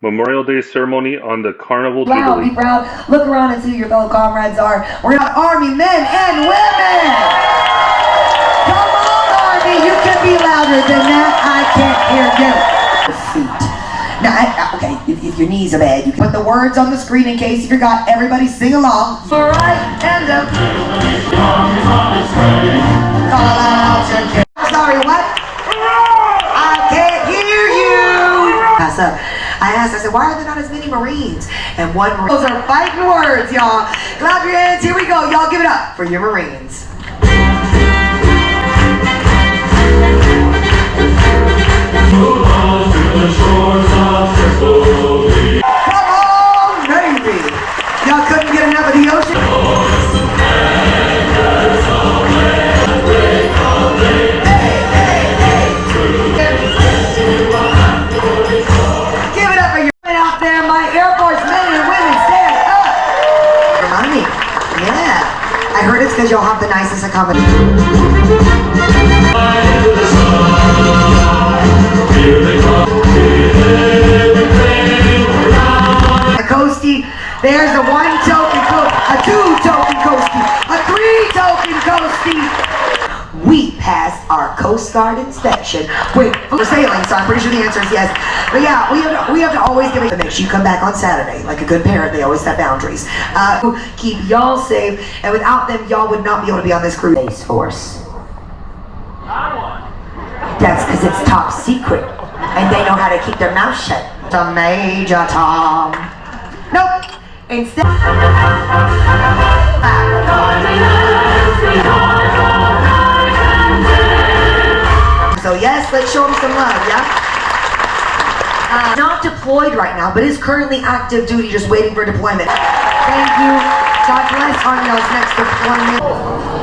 Memorial Day ceremony on the Carnival Proud, Jubilee. be proud. Look around and see who your fellow comrades are. We're not Army men and women. Come on, Army. You can be louder than that. I can't hear you. Feet. Now, okay, if your knees are bad, you can put the words on the screen in case you forgot. Everybody sing along. All right, and up. Call out your sorry, what? I can't hear you. Pass up. I asked, I said, why are there not as many Marines? And one Marine. Those are fighting words, y'all. Clap your hands. Here we go. Y'all give it up for your Marines. Come on, Navy. Y'all couldn't get enough of the ocean? Give it up for your men out there, my Air Force men and women. Stand up. Remind me. Yeah. I heard it's because y'all have the nicest accommodations. Coastie, there's a one token coastie, a two token coastie, a three token coastie. We passed our Coast Guard inspection. Wait, we're sailing, so I'm pretty sure the answer is yes. But yeah, we have to always give it. Make sure you come back on Saturday. Like a good parent, they always set boundaries. Keep y'all safe, and without them, y'all would not be able to be on this cruise. Space Force. That's because it's top secret, and they know how to keep their mouth shut. The Major Tom. Nope. Instead. So yes, let's show them some love, yeah? Not deployed right now, but is currently active duty, just waiting for deployment. Thank you. God bless on y'all's next deployment.